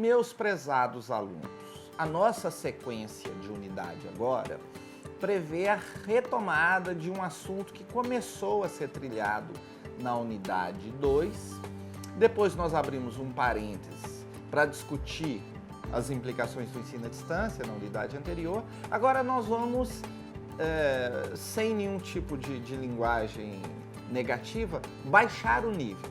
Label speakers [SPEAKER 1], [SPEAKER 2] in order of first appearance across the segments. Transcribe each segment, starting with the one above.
[SPEAKER 1] Meus prezados alunos, a nossa sequência de unidade agora prevê a retomada de um assunto que começou a ser trilhado na unidade 2. Depois nós abrimos um parênteses para discutir as implicações do ensino à distância na unidade anterior. Agora nós vamos, sem nenhum tipo de linguagem negativa, baixar o nível.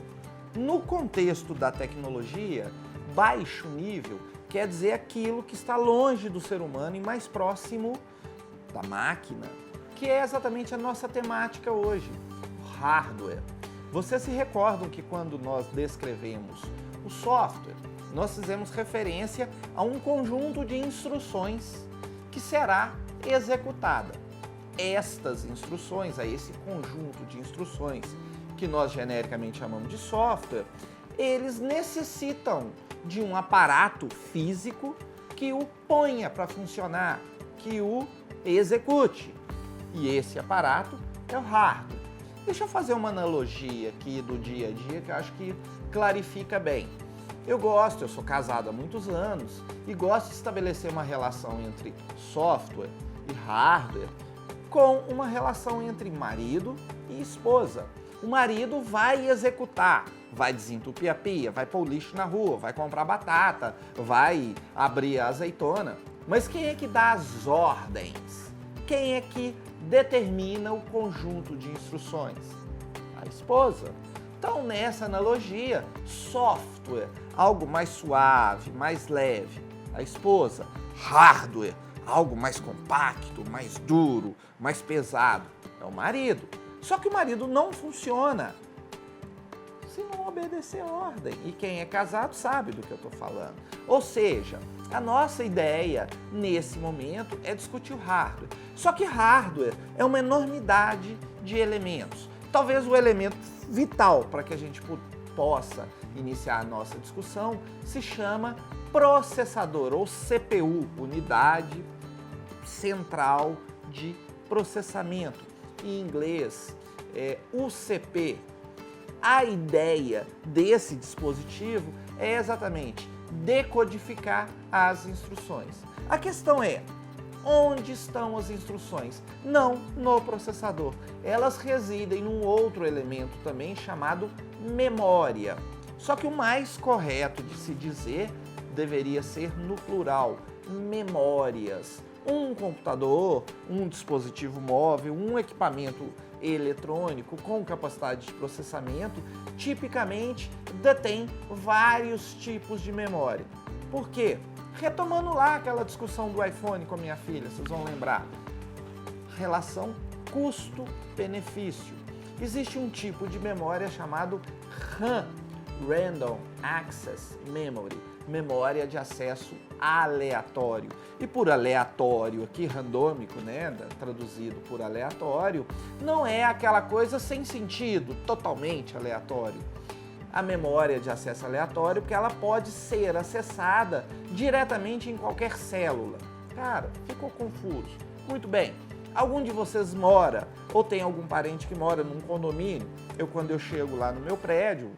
[SPEAKER 1] No contexto da tecnologia, baixo nível quer dizer aquilo que está longe do ser humano e mais próximo da máquina, que é exatamente a nossa temática hoje, o hardware. Vocês se recordam que quando nós descrevemos o software, nós fizemos referência a um conjunto de instruções que será executada. Estas instruções, a esse conjunto de instruções que nós genericamente chamamos de software, eles necessitam de um aparato físico que o ponha para funcionar, que o execute. E esse aparato é o hardware. Deixa eu fazer uma analogia aqui do dia a dia que eu acho que clarifica bem. Eu sou casado há muitos anos e gosto de estabelecer uma relação entre software e hardware com uma relação entre marido e esposa. O marido vai executar, vai desentupir a pia, vai pôr o lixo na rua, vai comprar batata, vai abrir a azeitona. Mas quem é que dá as ordens? Quem é que determina o conjunto de instruções? A esposa. Então, nessa analogia, software, algo mais suave, mais leve. A esposa. Hardware, algo mais compacto, mais duro, mais pesado. É o marido. Só que o marido não funciona se não obedecer a ordem. E quem é casado sabe do que eu estou falando. Ou seja, a nossa ideia nesse momento é discutir o hardware. Só que hardware é uma enormidade de elementos. Talvez o elemento vital para que a gente possa iniciar a nossa discussão se chama processador, ou CPU, unidade central de processamento. Em inglês, UCP. A ideia desse dispositivo é exatamente decodificar as instruções. A questão é, onde estão as instruções? Não no processador. Elas residem num outro elemento também chamado memória. Só que o mais correto de se dizer deveria ser no plural, memórias. Um computador, um dispositivo móvel, um equipamento eletrônico com capacidade de processamento, tipicamente detém vários tipos de memória. Por quê? Retomando lá aquela discussão do iPhone com a minha filha, vocês vão lembrar. Relação custo-benefício. Existe um tipo de memória chamado RAM, Random Access Memory, memória de acesso aleatório. E por aleatório aqui, randômico, né, traduzido por aleatório, não é aquela coisa sem sentido, totalmente aleatório. A memória de acesso aleatório, porque ela pode ser acessada diretamente em qualquer célula. Cara, ficou confuso. Muito bem. Algum de vocês mora ou tem algum parente que mora num condomínio? Quando eu chego lá no meu prédio,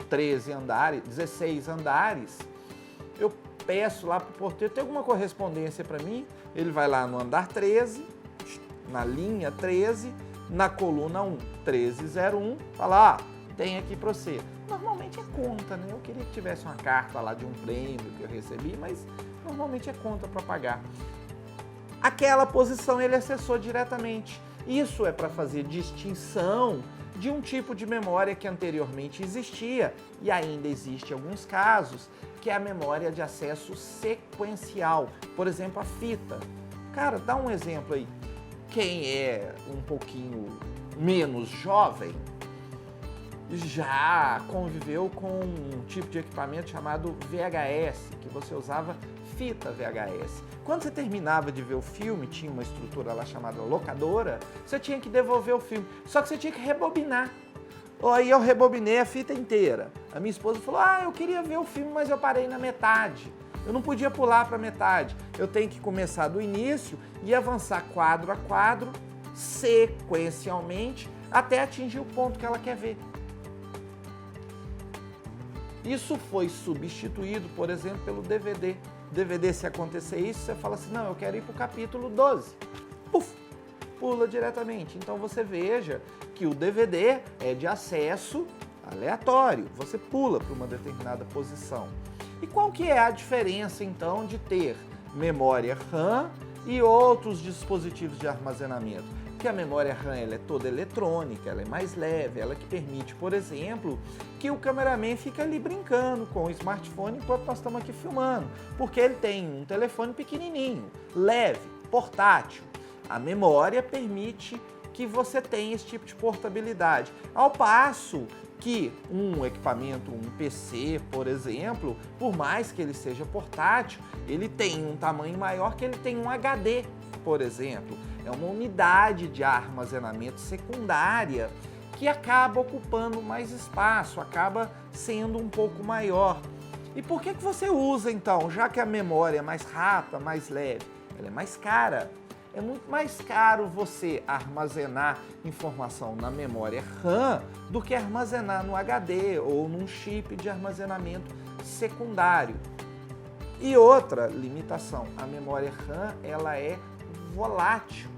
[SPEAKER 1] 13 andares, 16 andares, eu peço lá pro porteiro, tem alguma correspondência para mim? Ele vai lá no andar 13, na linha 13, na coluna 1, 1301, fala, tem aqui para você. Normalmente é conta, né? Eu queria que tivesse uma carta lá de um prêmio que eu recebi, mas normalmente é conta para pagar. Aquela posição ele acessou diretamente. Isso é para fazer distinção de um tipo de memória que anteriormente existia e ainda existe em alguns casos, que é a memória de acesso sequencial. Por exemplo, a fita. Cara, dá um exemplo aí. Quem é um pouquinho menos jovem já conviveu com um tipo de equipamento chamado VHS, que você usava fita VHS. Quando você terminava de ver o filme, tinha uma estrutura lá chamada locadora, você tinha que devolver o filme, só que você tinha que rebobinar. Aí eu rebobinei a fita inteira. A minha esposa falou, eu queria ver o filme, mas eu parei na metade. Eu não podia pular para a metade. Eu tenho que começar do início e avançar quadro a quadro, sequencialmente, até atingir o ponto que ela quer ver. Isso foi substituído, por exemplo, pelo DVD. DVD, se acontecer isso, você fala assim, não, eu quero ir para o capítulo 12. Puf, pula diretamente. Então você veja que o DVD é de acesso aleatório. Você pula para uma determinada posição. E qual que é a diferença, então, de ter memória RAM e outros dispositivos de armazenamento? Porque a memória RAM ela é toda eletrônica, ela é mais leve, ela que permite, por exemplo, que o cameraman fique ali brincando com o smartphone enquanto nós estamos aqui filmando, porque ele tem um telefone pequenininho, leve, portátil. A memória permite que você tenha esse tipo de portabilidade, ao passo que um equipamento, um PC, por exemplo, por mais que ele seja portátil, ele tem um tamanho maior, que ele tem um HD, por exemplo. É uma unidade de armazenamento secundária que acaba ocupando mais espaço, acaba sendo um pouco maior. E por que você usa, então, já que a memória é mais rápida, mais leve? Ela é mais cara. É muito mais caro você armazenar informação na memória RAM do que armazenar no HD ou num chip de armazenamento secundário. E outra limitação, a memória RAM ela é volátil.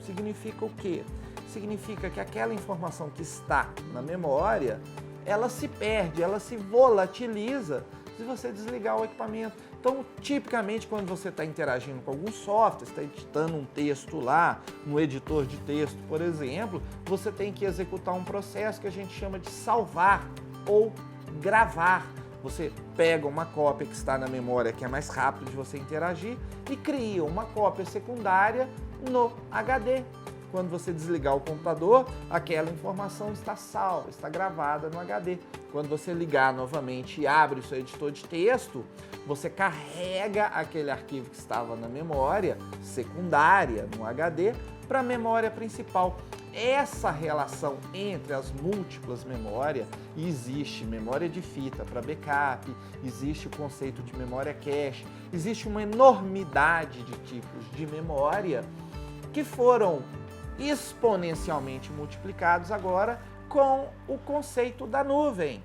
[SPEAKER 1] Significa o quê? Significa que aquela informação que está na memória, ela se perde, ela se volatiliza se você desligar o equipamento. Então, tipicamente, quando você está interagindo com algum software, está editando um texto lá, no editor de texto, por exemplo, você tem que executar um processo que a gente chama de salvar ou gravar. Você pega uma cópia que está na memória, que é mais rápido de você interagir, e cria uma cópia secundária no HD. Quando você desligar o computador, aquela informação está salva, está gravada no HD. Quando você ligar novamente e abre o seu editor de texto, você carrega aquele arquivo que estava na memória secundária, no HD, para a memória principal. Essa relação entre as múltiplas memórias, existe memória de fita para backup, existe o conceito de memória cache, existe uma enormidade de tipos de memória que foram exponencialmente multiplicados agora com o conceito da nuvem.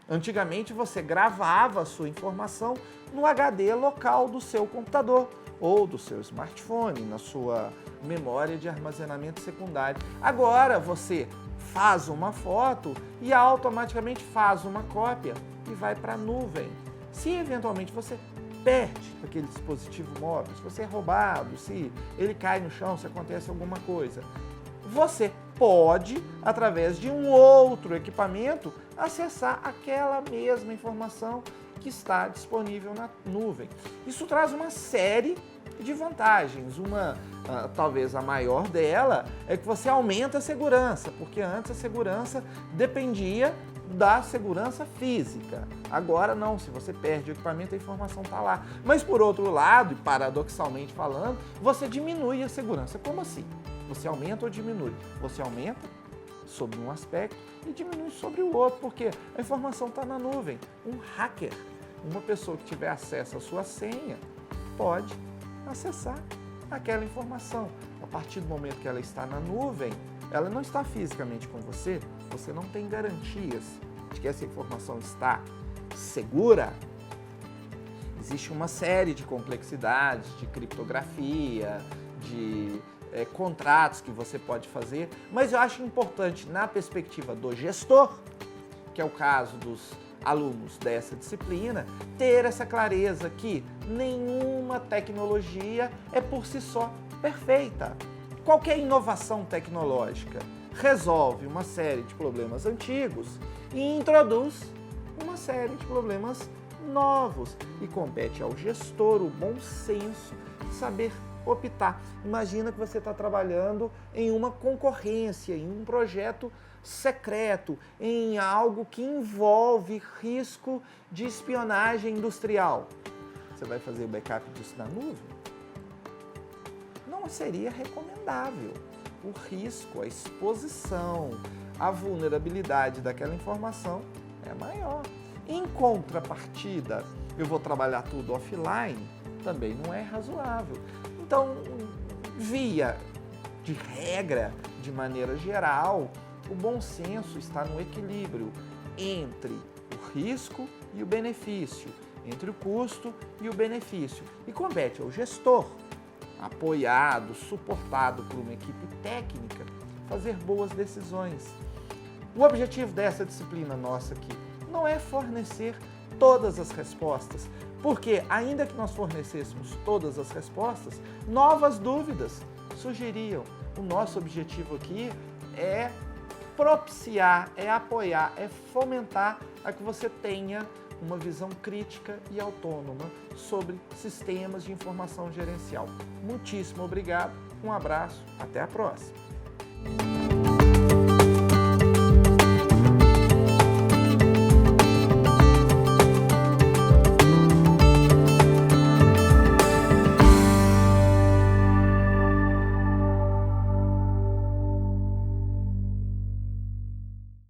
[SPEAKER 1] Antigamente você gravava a sua informação no HD local do seu computador ou do seu smartphone, na sua memória de armazenamento secundário. Agora você faz uma foto e automaticamente faz uma cópia e vai para a nuvem. Se eventualmente você perde aquele dispositivo móvel, se você é roubado, se ele cai no chão, se acontece alguma coisa, você pode, através de um outro equipamento, acessar aquela mesma informação que está disponível na nuvem. Isso traz uma série de vantagens. Talvez a maior dela é que você aumenta a segurança, porque antes a segurança dependia da segurança física. Agora não, se você perde o equipamento, a informação está lá. Mas por outro lado, e paradoxalmente falando, você diminui a segurança. Como assim? Você aumenta ou diminui? Você aumenta sobre um aspecto e diminui sobre o outro, porque a informação está na nuvem. Um hacker, uma pessoa que tiver acesso à sua senha, pode acessar aquela informação. A partir do momento que ela está na nuvem, ela não está fisicamente com você, você não tem garantias de que essa informação está segura. Existe uma série de complexidades, de criptografia, de contratos que você pode fazer, mas eu acho importante, na perspectiva do gestor, que é o caso dos alunos dessa disciplina, ter essa clareza que nenhuma tecnologia é por si só perfeita. Qualquer inovação tecnológica resolve uma série de problemas antigos e introduz uma série de problemas novos. E compete ao gestor o bom senso de saber optar. Imagina que você está trabalhando em uma concorrência, em um projeto secreto, em algo que envolve risco de espionagem industrial. Você vai fazer o backup disso na nuvem? Não seria recomendável. O risco, a exposição, a vulnerabilidade daquela informação é maior. Em contrapartida, eu vou trabalhar tudo offline, também não é razoável. Então, via de regra, de maneira geral, o bom senso está no equilíbrio entre o risco e o benefício, entre o custo e o benefício. E compete ao gestor, apoiado, suportado por uma equipe técnica, fazer boas decisões. O objetivo dessa disciplina nossa aqui não é fornecer todas as respostas, porque ainda que nós fornecêssemos todas as respostas, novas dúvidas surgiriam. O nosso objetivo aqui é propiciar, é apoiar, é fomentar a que você tenha uma visão crítica e autônoma sobre sistemas de informação gerencial. Muitíssimo obrigado, um abraço, até a próxima.